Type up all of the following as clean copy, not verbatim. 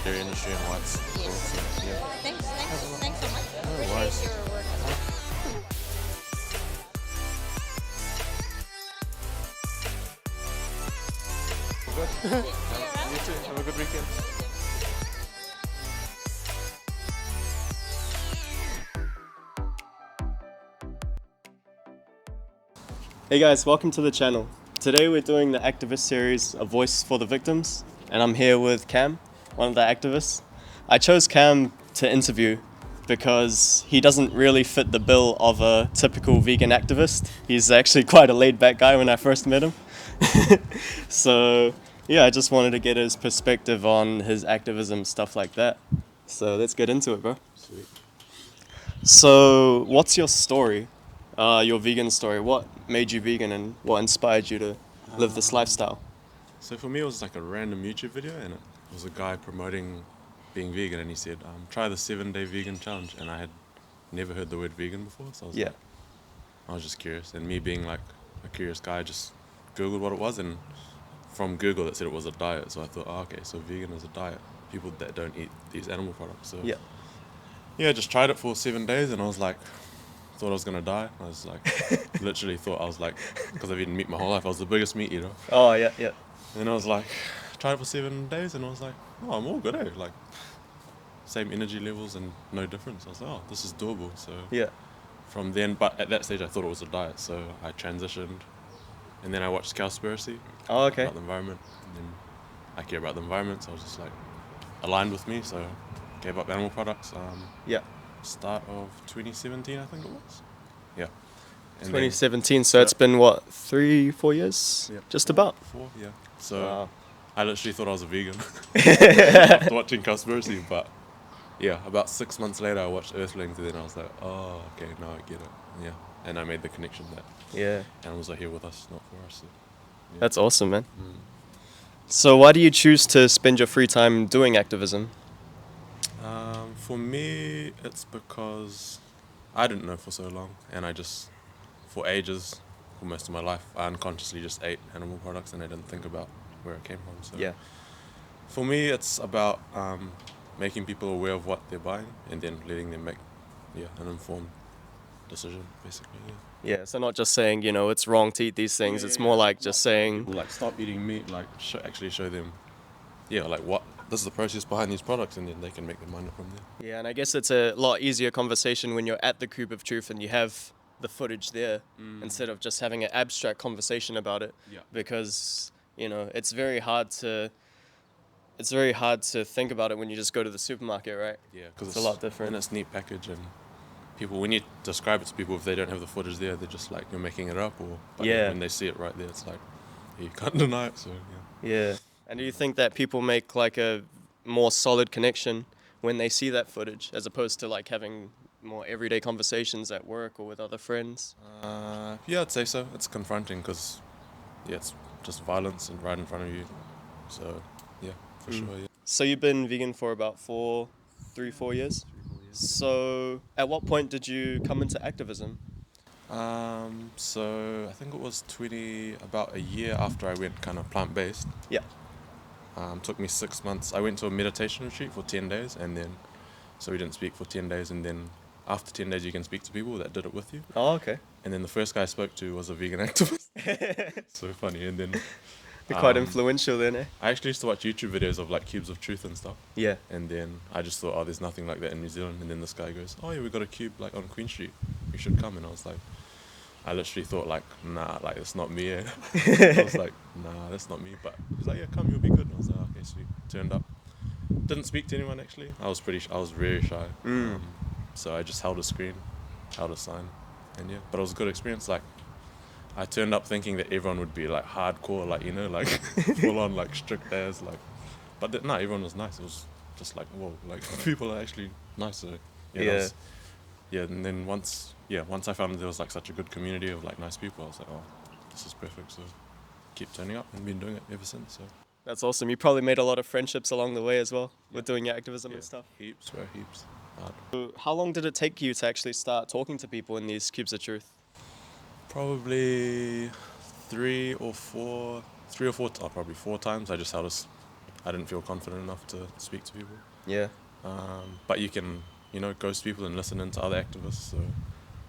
dairy industry and why it's cool. Yes. So, yeah. Thanks so much. No worries. Appreciate your work as well. Good. See you around. You too. Have a good weekend. Hey guys, welcome to the channel. Today we're doing the activist series, A Voice for the Victims, and I'm here with Cam, one of the activists. I chose Cam to interview because he doesn't really fit the bill of a typical vegan activist. He's actually quite a laid-back guy when I first met him. So yeah, I just wanted to get his perspective on his activism, stuff like that. So let's get into it, bro. Sweet. So what's your story? Your vegan story. What made you vegan and what inspired you to live this lifestyle? So for me, it was like a random YouTube video, and it was a guy promoting being vegan, and he said, "Try the 7-day vegan challenge." And I had never heard the word vegan before, so Yeah. I was just curious. And me being like a curious guy, I just googled what it was, and from Google it said it was a diet. So I thought, oh, okay, so vegan is a diet. People that don't eat these animal products. So Yeah. yeah, just tried it for 7 days, and I was like, thought I was gonna die. I was like, literally thought I was like, because I've eaten meat my whole life, I was the biggest meat eater. Oh yeah, yeah. And I was like, tried it for 7 days, and I was like, oh, I'm all good, eh? Like, same energy levels and no difference. I was like, oh, this is doable. So Yeah. from then, but at that stage, I thought it was a diet, so I transitioned, and then I watched Cowspiracy Oh, okay. about the environment, and then I care about the environment, so I was just like aligned with me, so gave up animal products. Yeah. Start of 2017, I think it was. Yeah. And then 2017. So it's been what, 3-4 years? Yeah. Just about. 4, yeah. So Wow. I literally thought I was a vegan after watching Cowspiracy, but yeah, about 6 months later I watched Earthlings, and then I was like, oh, okay, now I get it. Yeah. And I made the connection that Yeah. animals are here with us, not for us. So, yeah. That's awesome, man. So why do you choose to spend your free time doing activism? For me, it's because I didn't know for so long, and I just, for ages, for most of my life, I unconsciously just ate animal products, and I didn't think about where it came from. So Yeah. for me, it's about making people aware of what they're buying, and then letting them make, an informed decision, basically. Yeah. Yeah. So not just saying, it's wrong to eat these things. Yeah, It's yeah, more yeah. like just saying, Like, stop eating meat. Like, actually show them, like what this is the process behind these products, and then they can make their mind up from there. yeah. And I guess it's a lot easier conversation when you're at the Cube of Truth and you have the footage there instead of just having an abstract conversation about it. Yeah. Because it's very hard to think about it when you just go to the supermarket, right? Yeah, because It's a lot different. And it's neat package, and people, when you describe it to people, if they don't have the footage there, they're just like, you're making it up, or but Yeah. when they see it right there, it's like, you can't deny it. So yeah. Yeah. And do you think that people make like a more solid connection when they see that footage as opposed to like having more everyday conversations at work or with other friends? Yeah, I'd say so. It's confronting because, it's just violence and right in front of you. So yeah, for sure. Yeah. So you've been vegan for about 4 years? So at what point did you come into activism? So I think it was about a year after I went kind of plant-based. Yeah. Took me 6 months. I went to a meditation retreat for 10 days, and then, so we didn't speak for 10 days, and then after 10 days you can speak to people that did it with you. Oh, okay. And then the first guy I spoke to was a vegan activist. So funny. And then You're quite Um, influential then, eh? I actually used to watch YouTube videos of like cubes of truth and stuff. Yeah. And then I just thought, oh, there's nothing like that in New Zealand. And then this guy goes, oh yeah, we got a cube like on Queen Street. You should come. And I was like, I literally thought like, nah, like it's not me. Eh? I was like, nah, that's not me. But he's like, yeah, come, you'll be good. And I was like, okay, sweet. Turned up. Didn't speak to anyone actually. I was very shy. So I just held a screen, held a sign, and yeah. But it was a good experience. Like, I turned up thinking that everyone would be like hardcore, like, like full on like strict as like, but no, everyone was nice. It was just like, whoa, like people are actually nice. So, yeah. Yeah. And then once I found there was like such a good community of like nice people, I was like, oh, this is perfect. So keep turning up and been doing it ever since. So That's awesome. You probably made a lot of friendships along the way as well with doing your activism and stuff. heaps, bro, heaps. Hard. So how long did it take you to actually start talking to people in these cubes of truth? Probably 3 or 4, probably 4 times. I just held I didn't feel confident enough to speak to people. Yeah. But you can, ghost people and listen into other activists. So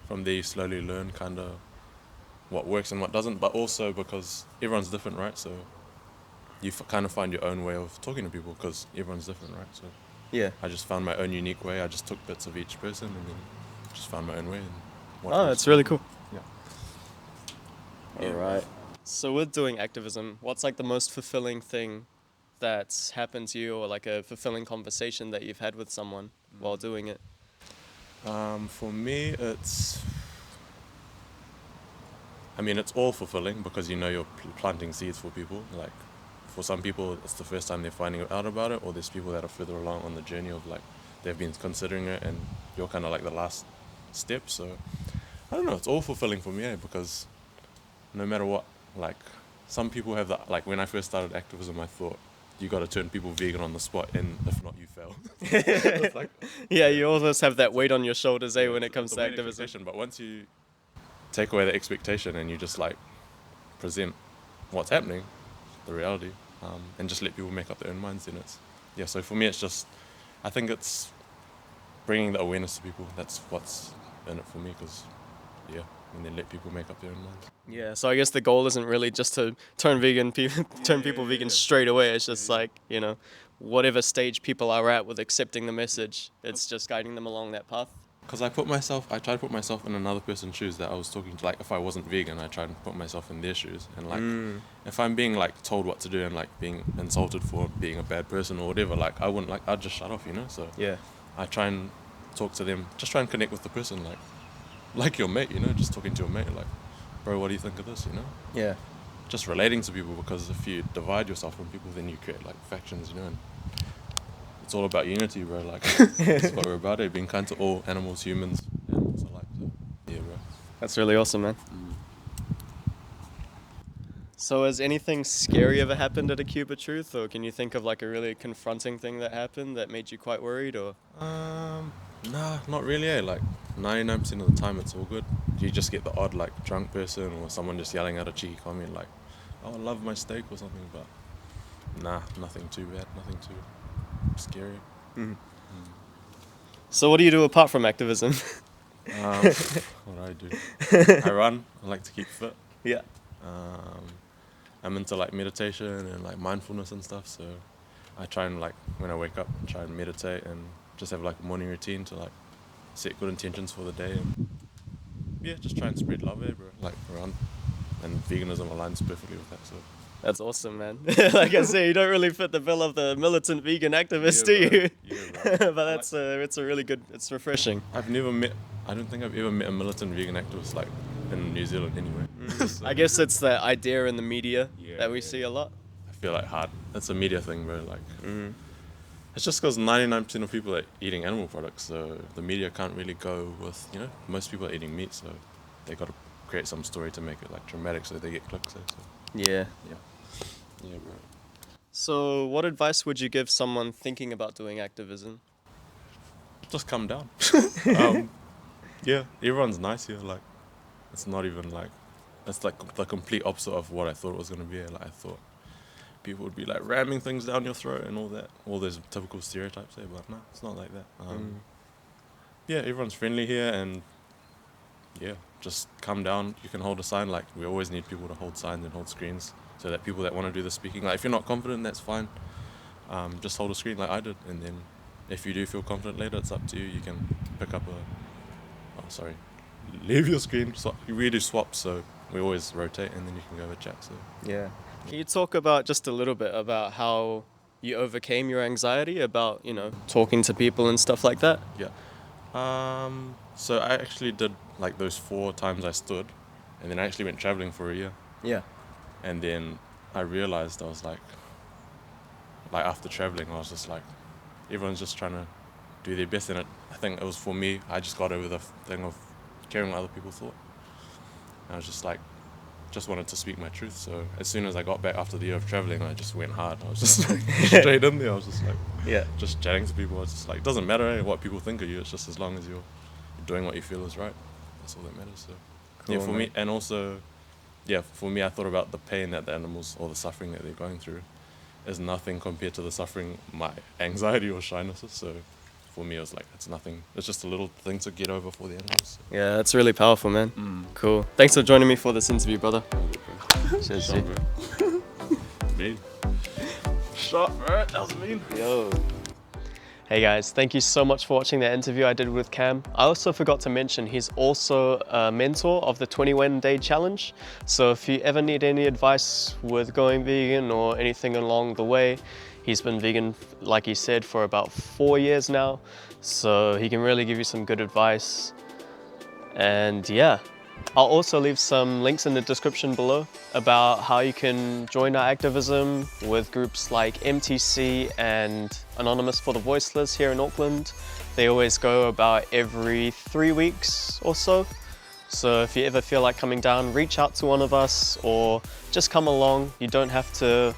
from there, you slowly learn kind of what works and what doesn't. But also because everyone's different, right? So you kind of find your own way of talking to people because everyone's different, right? So Yeah. I just found my own unique way. I just took bits of each person and then just found my own way. And what Oh, works that's for really me. cool. Yeah. All right. So with doing activism, what's like the most fulfilling thing that's happened to you, or like a fulfilling conversation that you've had with someone while doing it? For me, it's all fulfilling because you're planting seeds for people. Like, for some people, it's the first time they're finding out about it, or there's people that are further along on the journey of like they've been considering it, and you're kind of like the last step. So I don't know. It's all fulfilling for me, because no matter what, like some people have that. Like when I first started activism, I thought you got to turn people vegan on the spot, and if not, you fail. It's like, Yeah, you almost have that weight on your shoulders, when it it's comes a to weird activism. expectation, but once you take away the expectation and you just like present what's happening, the reality, and just let people make up their own minds, then so for me it's just, I think it's bringing the awareness to people. That's what's in it for me, because and then let people make up their own minds. Yeah, so I guess the goal isn't really just to turn people vegan straight away. It's just like, whatever stage people are at with accepting the message, it's just guiding them along that path. Because I try to put myself in another person's shoes that I was talking to. Like, if I wasn't vegan, I try and put myself in their shoes. And like, if I'm being like told what to do and like being insulted for being a bad person or whatever, like I wouldn't, like, I'd just shut off, So Yeah. I try and talk to them, just try and connect with the person, like your mate, just talking to your mate, like, bro, what do you think of this, Yeah. Just relating to people, because if you divide yourself from people, then you create like factions, and it's all about unity, bro. Like, that's what we're about, being kind to all animals, humans, animals alike. So, yeah, bro. That's really awesome, man. So has anything scary ever happened at a Cube of Truth, or can you think of like a really confronting thing that happened that made you quite worried, or? Nah, not really. Like 99% of the time, it's all good. You just get the odd like drunk person or someone just yelling at a cheeky comment like, "Oh, I love my steak" or something. But nah, nothing too bad, nothing too scary. So what do you do apart from activism? What do? I run. I like to keep fit. Yeah. I'm into like meditation and like mindfulness and stuff. So I try and like when I wake up, try and meditate and just have like a morning routine to like set good intentions for the day. And just try and spread love, bro. Like around, and veganism aligns perfectly with that. So. That's awesome, man. Like I say, you don't really fit the bill of the militant vegan activist, do you? Yeah, bro. But it's a really good, it's refreshing. I don't think I've ever met a militant vegan activist like in New Zealand anyway. So, I guess it's the idea in the media that we see a lot. I feel like hard. It's a media thing, bro. Like, it's just because 99% of people are eating animal products, so the media can't really go with, most people are eating meat, so they got to create some story to make it like dramatic so they get clicks. So. Yeah. Yeah, bro. So what advice would you give someone thinking about doing activism? Just come down. Everyone's nice here. Like, it's not even like, it's like the complete opposite of what I thought it was gonna be. Like, I thought people would be like ramming things down your throat and all that, all those typical stereotypes there. But no, it's not like that. Everyone's friendly here, and just come down. You can hold a sign. Like, we always need people to hold signs and hold screens, so that people that want to do the speaking, like if you're not confident, that's fine. Just hold a screen like I did, and then if you do feel confident later, it's up to you. You can pick up leave your screen. We do swaps, so we always rotate, and then you can go have a chat. So Yeah. Can you talk about just a little bit about how you overcame your anxiety about, talking to people and stuff like that? yeah. So I actually did like those 4 times I stood, and then I actually went traveling for a year. Yeah. And then I realized I was like after traveling, I was just like, everyone's just trying to do their best in it. I think it was for me, I just got over the thing of caring what other people thought. And I was just like, just wanted to speak my truth. So as soon as I got back after the year of traveling, I just went hard. I was just like, straight in there. I was just like, just chatting to people. I was just like, it doesn't matter what people think of you. It's just as long as you're doing what you feel is right. That's all that matters. So Cool, for man. me, and also, for me, I thought about the pain that the animals or the suffering that they're going through. is nothing compared to the suffering my anxiety or shyness is. So for me, it was like, it's nothing. It's just a little thing to get over for the animals. Yeah, that's really powerful, man. Cool. Thanks for joining me for this interview, brother. Cheers, Shot, bro. Mean. Shot, bro. That was mean. Yo. Hey guys, thank you so much for watching that interview I did with Cam. I also forgot to mention he's also a mentor of the 21 Day Challenge. So if you ever need any advice with going vegan or anything along the way, he's been vegan, like he said, for about 4 years now. So he can really give you some good advice. And yeah, I'll also leave some links in the description below about how you can join our activism with groups like MTC and Anonymous for the Voiceless here in Auckland. They always go about every 3 weeks or so. So if you ever feel like coming down, reach out to one of us or just come along. You don't have to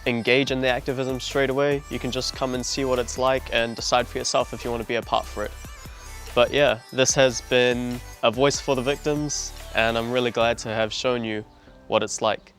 engage in the activism straight away. You can just come and see what it's like and decide for yourself if you want to be a part for it. But yeah, this has been a voice for the victims, and I'm really glad to have shown you what it's like.